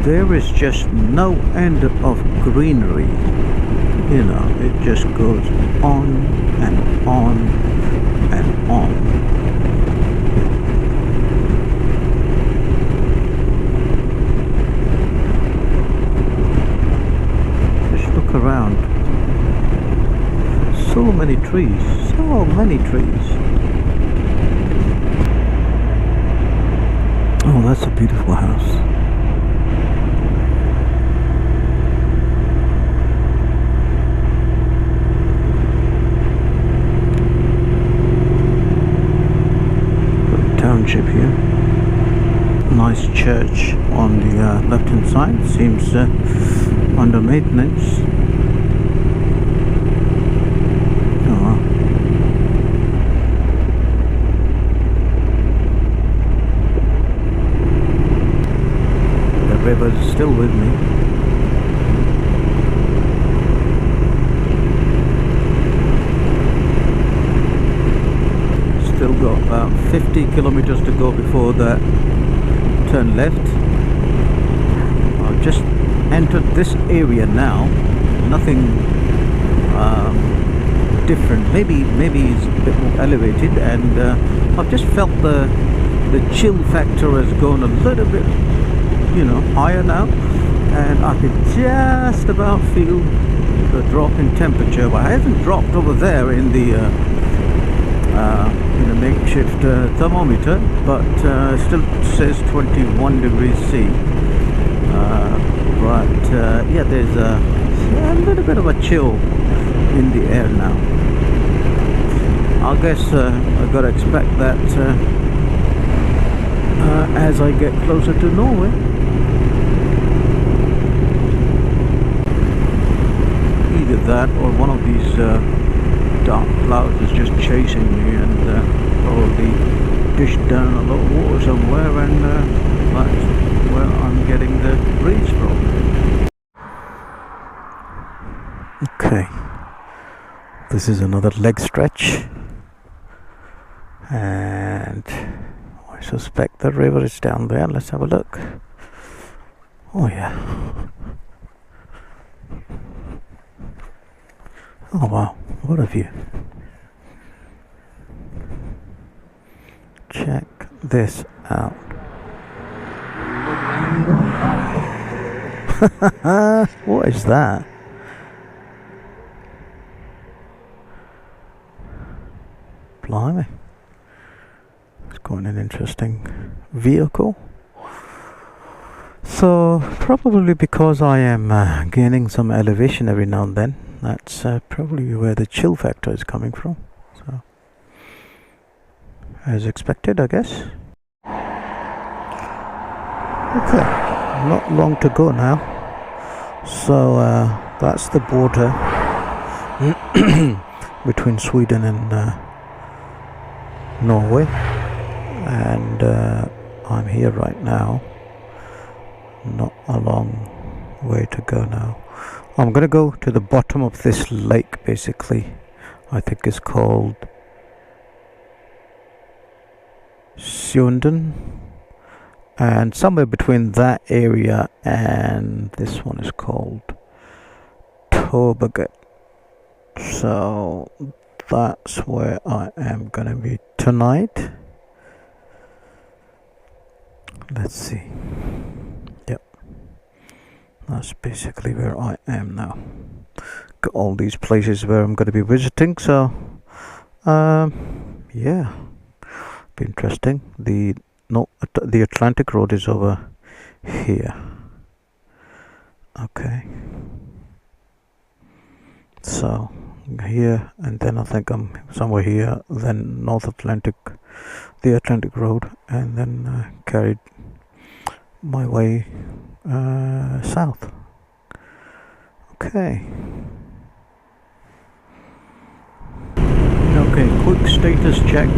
there is just no end of greenery. You know, it just goes on and on and on. Just look around. So many trees, so many trees. Oh, that's a beautiful house. Township here. Nice church on the left hand side. Seems under maintenance. Oh. The river is still with me. Still got about 50 kilometers to go before that turn left. I've just entered this area now. Nothing different. Maybe it's a bit more elevated, and I've just felt the chill factor has gone a little bit, you know, higher now, and I can just about feel the drop in temperature. But it hasn't dropped over there in the makeshift thermometer, but still says 21 degrees C. Yeah, there's a little bit of a chill in the air now. I guess I've got to expect that as I get closer to Norway. Either that or one of these dark clouds is just chasing me, and probably dished down a lot of water somewhere, and that's where I'm getting the breeze from. Okay, this is another leg stretch, and I suspect the river is down there. Let's have a look. Oh yeah. Oh wow, what a view. Check this out. What is that? Blimey. It's quite an interesting vehicle. So, probably because I am gaining some elevation every now and then, that's probably where the chill factor is coming from. So, as expected, I guess. Okay, not long to go now. So that's the border between Sweden and Norway, and I'm here right now. Not a long way to go now. I'm gonna go to the bottom of this lake, basically. I think it's called Sunden, and somewhere between that area and this one is called Motorbike. So that's where I am gonna be tonight. Let's see. Yep, that's basically where I am now. Got all these places where I'm going to be visiting, so yeah, be interesting. The Atlantic Road is over here. Okay, so here, and then I think I'm somewhere here, then the Atlantic Road, and then carried my way south. Okay, quick status check.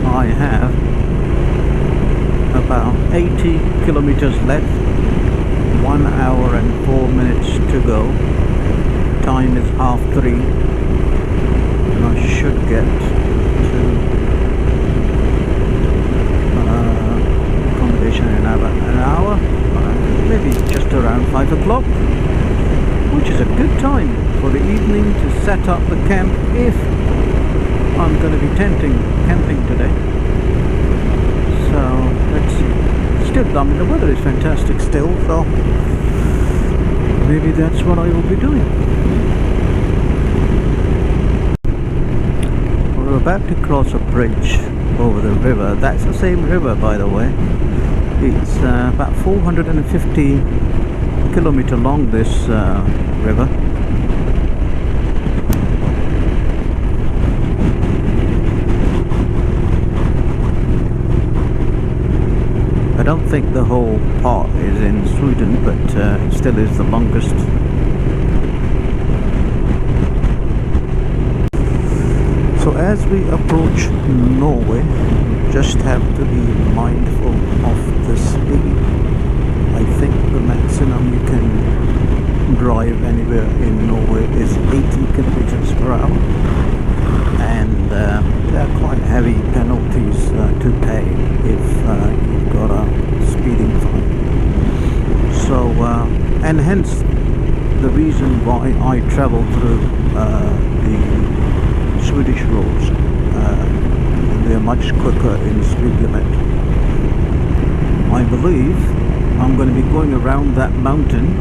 I have about 80 kilometers left, 1 hour and 4 minutes to go. Time is 3:30, and I should get to accommodation in about an hour, maybe 5 o'clock, which is a good time for the evening to set up the camp if I'm going to be camping today. So let's see. Still, I mean, the weather is fantastic still, so maybe that's what I will be doing. We're about to cross a bridge over the river. That's the same river, by the way. It's about 450 kilometer long, this river. I don't think the whole part is in Sweden, but it still is the longest. So as we approach Norway, just have to be mindful of the speed. I think the maximum you can drive anywhere in Norway is 80 kilometers per hour, and there are quite heavy penalties to pay if you've got a speeding fine. So and hence the reason why I travel through the Swedish roads. They're much quicker in speed limit. I believe I'm going to be going around that mountain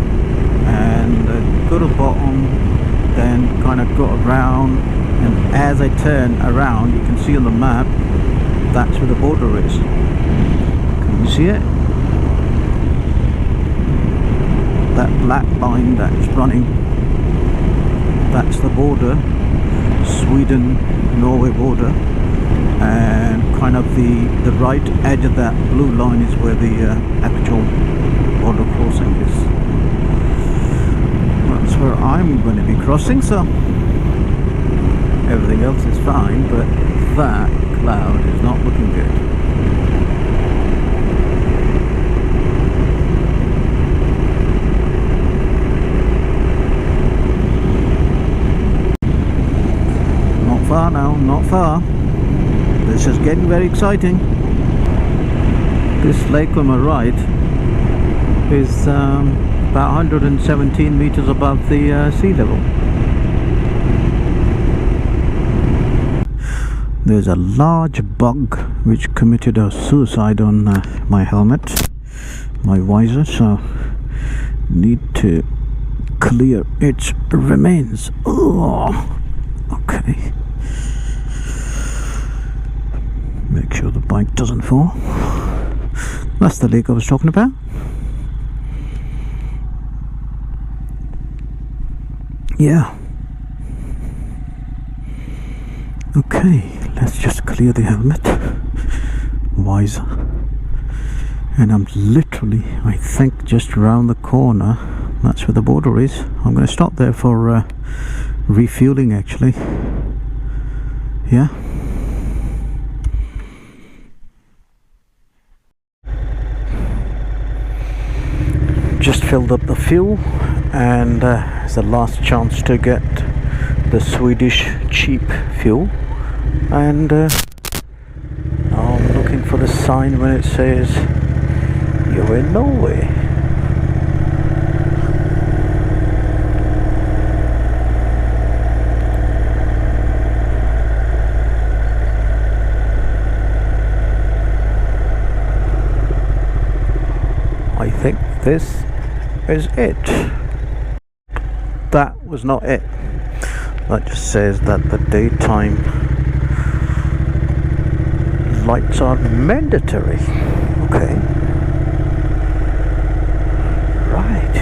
and go to the bottom, then kind of go around, and as I turn around, you can see on the map that's where the border is. Can you see it? That black line that's running, that's the border, Sweden-Norway border, and kind of the right edge of that blue line is where the actual border crossing is. That's where I'm going to be crossing, so everything else is fine, but that cloud is not looking good. Not far now, not far. This is getting very exciting. This lake on my right is about 117 meters above the sea level. There's a large bug which committed a suicide on my helmet, my visor, so need to clear its remains. Oh, okay. Make sure the bike doesn't fall. That's the lake I was talking about. Yeah. Okay, let's just clear the helmet, visor, and I'm literally, I think, just around the corner. That's where the border is. I'm going to stop there for refueling, actually. Yeah. Just filled up the fuel, and it's the last chance to get the Swedish cheap fuel, and I'm looking for the sign when it says you're in Norway. I think this is it. That was not it. That just says that the daytime lights are mandatory. Okay. Right.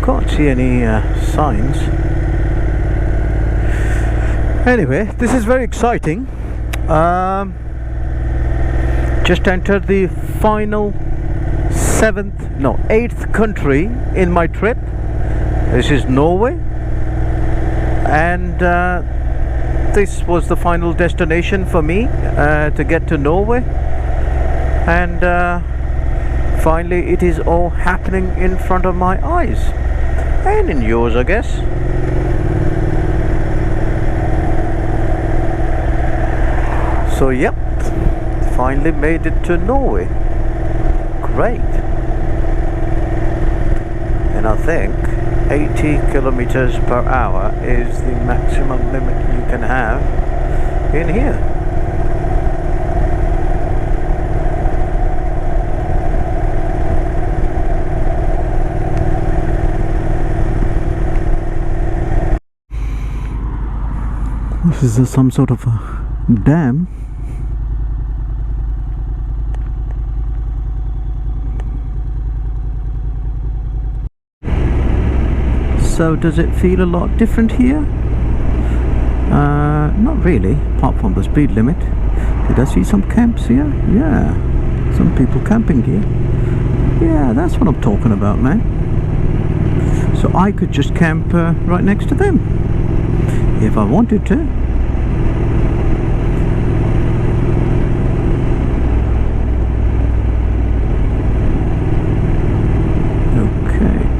Can't see any signs. Anyway, this is very exciting. Just entered the final 8th country in my trip. This is Norway, and this was the final destination for me to get to Norway. and finally it is all happening in front of my eyes and in yours, I guess. So yep, finally made it to Norway. Great. And I think 80 kilometers per hour is the maximum limit you can have in here. This is some sort of a dam. So does it feel a lot different here? Not really, apart from the speed limit. Did I see some camps here? Yeah, some people camping here. Yeah, that's what I'm talking about, man. So I could just camp right next to them if I wanted to.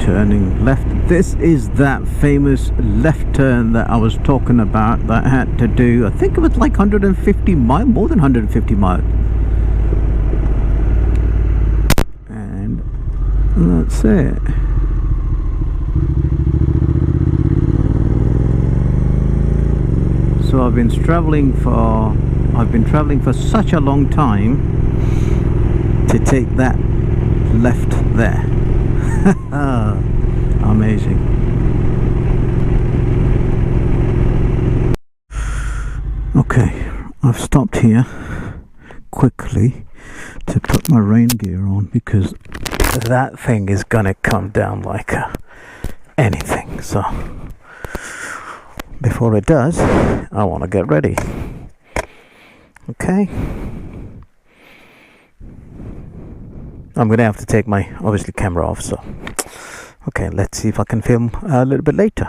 Turning left. This is that famous left turn that I was talking about that I had to do. I think it was like 150 miles, more than 150 miles. And that's it. So I've been traveling for such a long time to take that left there. Amazing. Okay, I've stopped here quickly to put my rain gear on because that thing is gonna come down like anything. So before it does, I want to get ready. Okay. I'm gonna have to take my obviously camera off, so okay, let's see if I can film a little bit later.